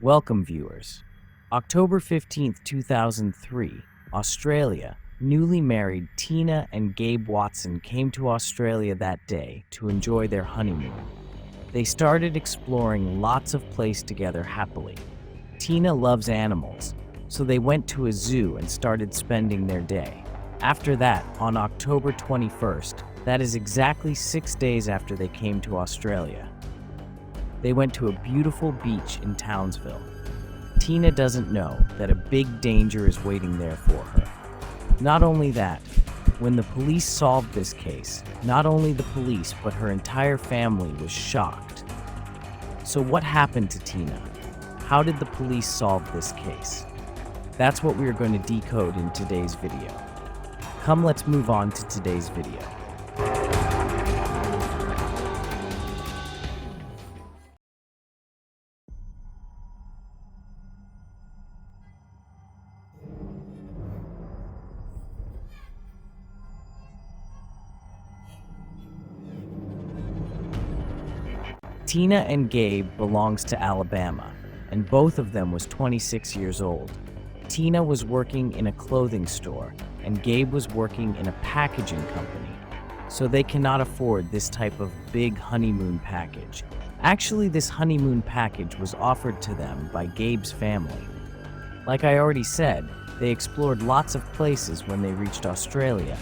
Welcome, viewers. October 15th, 2003, Australia. Newly married Tina and Gabe Watson came to Australia that day to enjoy their honeymoon. They started exploring lots of places together happily. Tina loves animals, so they went to a zoo and started spending their day. After that, on October 21st, that is exactly 6 days after they came to Australia, they went to a beautiful beach in Townsville. Tina doesn't know that a big danger is waiting there for her. Not only that, when the police solved this case, not only the police but her entire family was shocked. So what happened to Tina? How did the police solve this case? That's what we are going to decode in today's video. Come, let's move on to today's video. Tina and Gabe belongs to Alabama, and both of them was 26 years old. Tina was working in a clothing store, and Gabe was working in a packaging company, so they cannot afford this type of big honeymoon package. Actually, this honeymoon package was offered to them by Gabe's family. Like I already said, they explored lots of places when they reached Australia,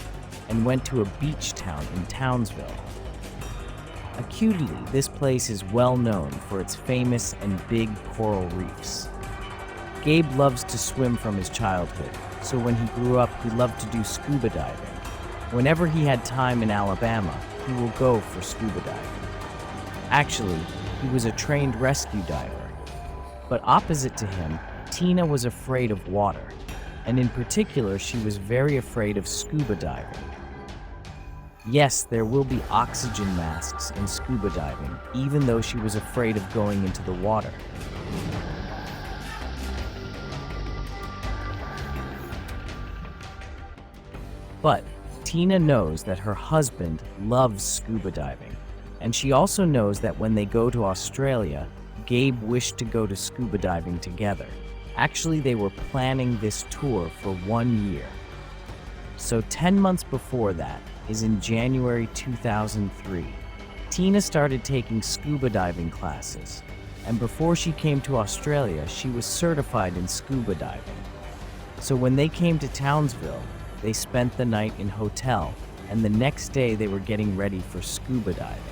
and went to a beach town in Townsville. Acutely, this place is well known for its famous and big coral reefs. Gabe loves to swim from his childhood, so when he grew up, he loved to do scuba diving. Whenever he had time in Alabama, he will go for scuba diving. Actually, he was a trained rescue diver. But opposite to him, Tina was afraid of water, and in particular, she was very afraid of scuba diving. Yes, there will be oxygen masks in scuba diving, even though she was afraid of going into the water. But Tina knows that her husband loves scuba diving, and she also knows that when they go to Australia, Gabe wished to go to scuba diving together. Actually, they were planning this tour for 1 year. So 10 months before that, is in January 2003. Tina started taking scuba diving classes, and before she came to Australia, she was certified in scuba diving. So when they came to Townsville, they spent the night in hotel, and the next day they were getting ready for scuba diving.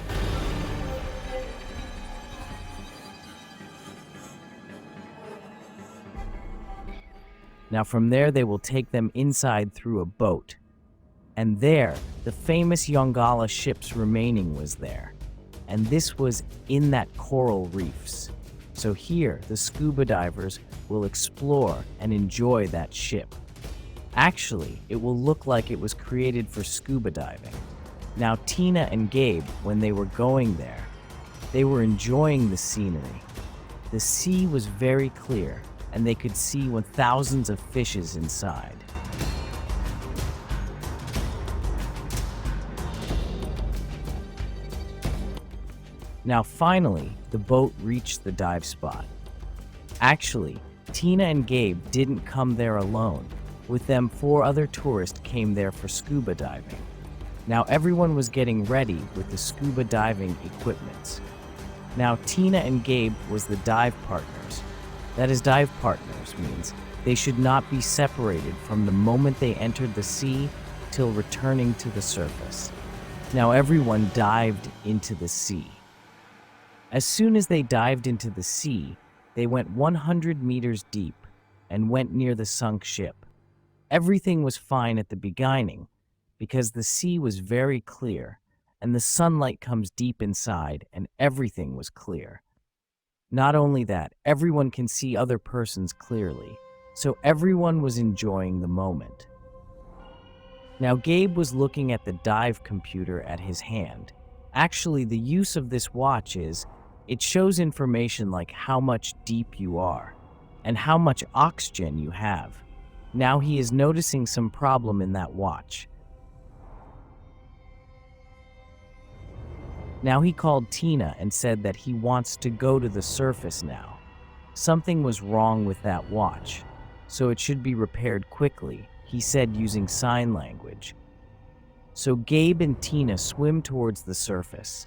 Now from there, they will take them inside through a boat. And there, the famous Yongala ship's remaining was there. And this was in that coral reefs. So here, the scuba divers will explore and enjoy that ship. Actually, it will look like it was created for scuba diving. Now, Tina and Gabe, when they were going there, they were enjoying the scenery. The sea was very clear, and they could see thousands of fishes inside. Now finally, the boat reached the dive spot. Actually, Tina and Gabe didn't come there alone. With them, 4 other tourists came there for scuba diving. Now everyone was getting ready with the scuba diving equipment. Now Tina and Gabe was the dive partners. That is, dive partners means they should not be separated from the moment they entered the sea till returning to the surface. Now everyone dived into the sea. As soon as they dived into the sea, they went 100 meters deep and went near the sunk ship. Everything was fine at the beginning because the sea was very clear and the sunlight comes deep inside and everything was clear. Not only that, everyone can see other persons clearly, so everyone was enjoying the moment. Now Gabe was looking at the dive computer at his hand. Actually, the use of this watch is, it shows information like how much deep you are and how much oxygen you have. Now he is noticing some problem in that watch. Now he called Tina and said that he wants to go to the surface now. Something was wrong with that watch, so it should be repaired quickly, he said using sign language. So Gabe and Tina swim towards the surface.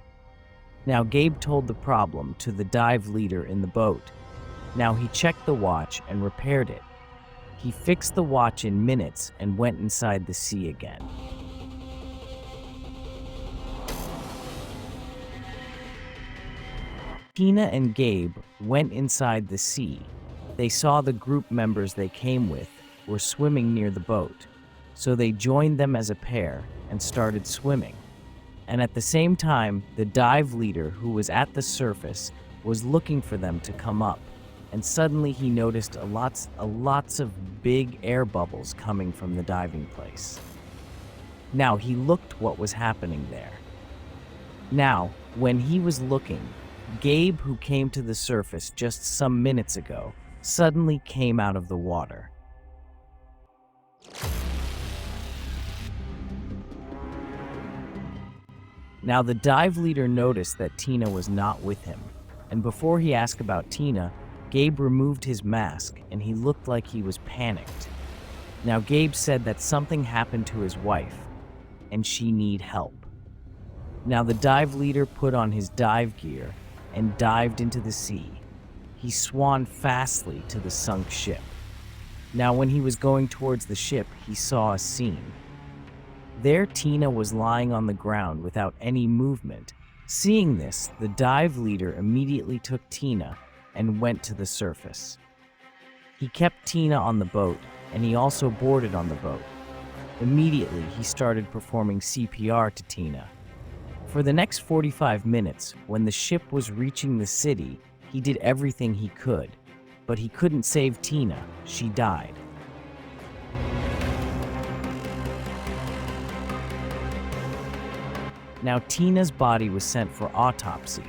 Now Gabe told the problem to the dive leader in the boat. Now he checked the watch and repaired it. He fixed the watch in minutes and went inside the sea again. Tina and Gabe went inside the sea. They saw the group members they came with were swimming near the boat, so they joined them as a pair and started swimming. And at the same time, the dive leader who was at the surface was looking for them to come up, and suddenly he noticed lots of big air bubbles coming from the diving place. Now he looked what was happening there. Now, when he was looking, Gabe, who came to the surface just some minutes ago, suddenly came out of the water. Now the dive leader noticed that Tina was not with him, and before he asked about Tina, Gabe removed his mask and he looked like he was panicked. Now Gabe said that something happened to his wife and she needed help. Now the dive leader put on his dive gear and dived into the sea. He swam fastly to the sunk ship. Now when he was going towards the ship, he saw a scene. There Tina was lying on the ground without any movement. Seeing this, the dive leader immediately took Tina and went to the surface. He kept Tina on the boat, and he also boarded on the boat. Immediately, he started performing CPR to Tina. For the next 45 minutes, when the ship was reaching the city, he did everything he could, but he couldn't save Tina. She died. Now Tina's body was sent for autopsy,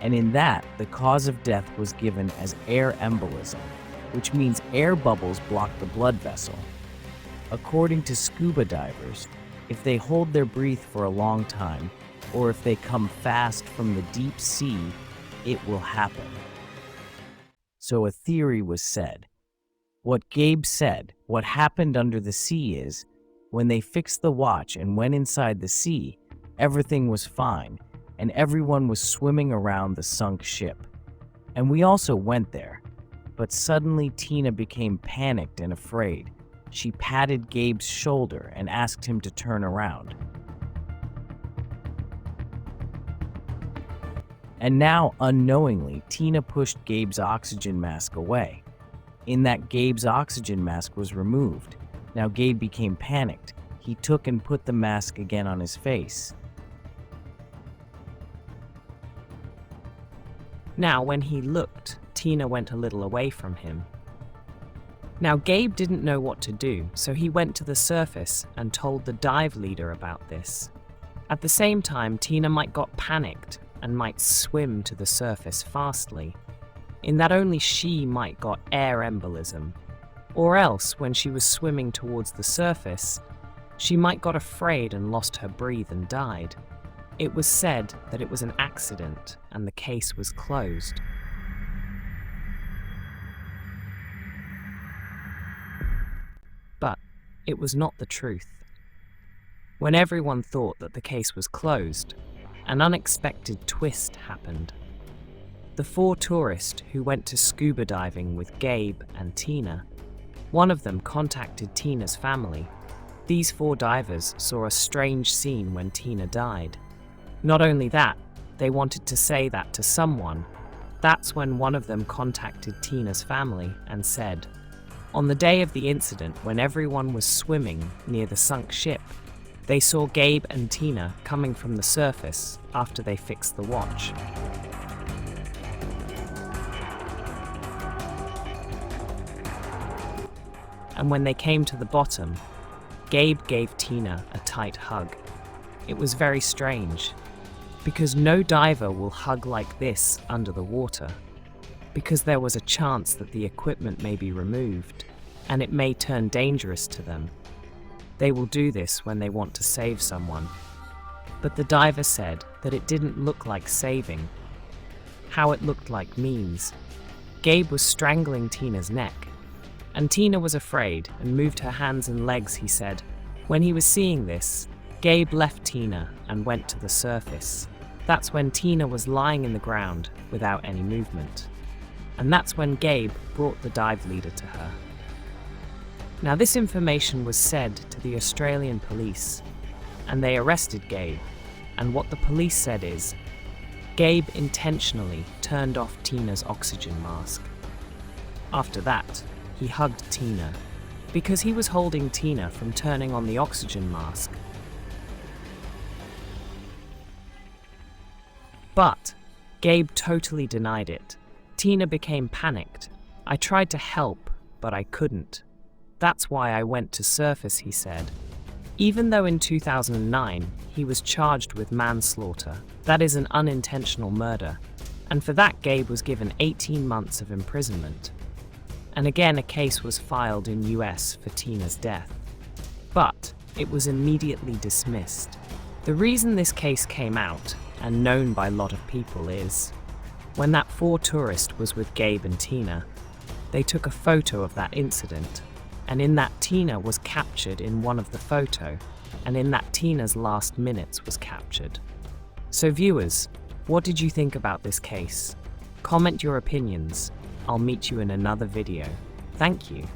and in that, the cause of death was given as air embolism, which means air bubbles block the blood vessel. According to scuba divers, if they hold their breath for a long time, or if they come fast from the deep sea, it will happen. So a theory was said. What Gabe said, what happened under the sea is, when they fixed the watch and went inside the sea, everything was fine, and everyone was swimming around the sunk ship. And we also went there. But suddenly Tina became panicked and afraid. She patted Gabe's shoulder and asked him to turn around. And now, unknowingly, Tina pushed Gabe's oxygen mask away. In that, Gabe's oxygen mask was removed. Now Gabe became panicked. He took and put the mask again on his face. Now, when he looked, Tina went a little away from him. Now, Gabe didn't know what to do, so he went to the surface and told the dive leader about this. At the same time, Tina might got panicked and might swim to the surface fastly, in that only she might got air embolism, or else when she was swimming towards the surface, she might got afraid and lost her breath and died. It was said that it was an accident and the case was closed. But it was not the truth. When everyone thought that the case was closed, an unexpected twist happened. The 4 tourists who went to scuba diving with Gabe and Tina, one of them contacted Tina's family. These 4 divers saw a strange scene when Tina died. Not only that, they wanted to say that to someone. That's when one of them contacted Tina's family and said, on the day of the incident when everyone was swimming near the sunk ship, they saw Gabe and Tina coming from the surface after they fixed the watch. And when they came to the bottom, Gabe gave Tina a tight hug. It was very strange, because no diver will hug like this under the water, because there was a chance that the equipment may be removed, and it may turn dangerous to them. They will do this when they want to save someone. But the diver said that it didn't look like saving. How it looked like means Gabe was strangling Tina's neck, and Tina was afraid and moved her hands and legs, he said. When he was seeing this, Gabe left Tina and went to the surface. That's when Tina was lying in the ground without any movement. And that's when Gabe brought the dive leader to her. Now, this information was said to the Australian police, and they arrested Gabe. And what the police said is, Gabe intentionally turned off Tina's oxygen mask. After that, he hugged Tina, because he was holding Tina from turning on the oxygen mask. But Gabe totally denied it. Tina became panicked. I tried to help, but I couldn't. That's why I went to surface, he said. Even though in 2009 he was charged with manslaughter, that is an unintentional murder, and for that Gabe was given 18 months of imprisonment. And again, a case was filed in US for Tina's death. But it was immediately dismissed. The reason this case came out, and known by a lot of people, is when that 4 tourist was with Gabe and Tina, they took a photo of that incident, and in that Tina was captured in one of the photo, and in that Tina's last minutes was captured. So viewers, what did you think about this case? Comment your opinions. I'll meet you in another video. Thank you.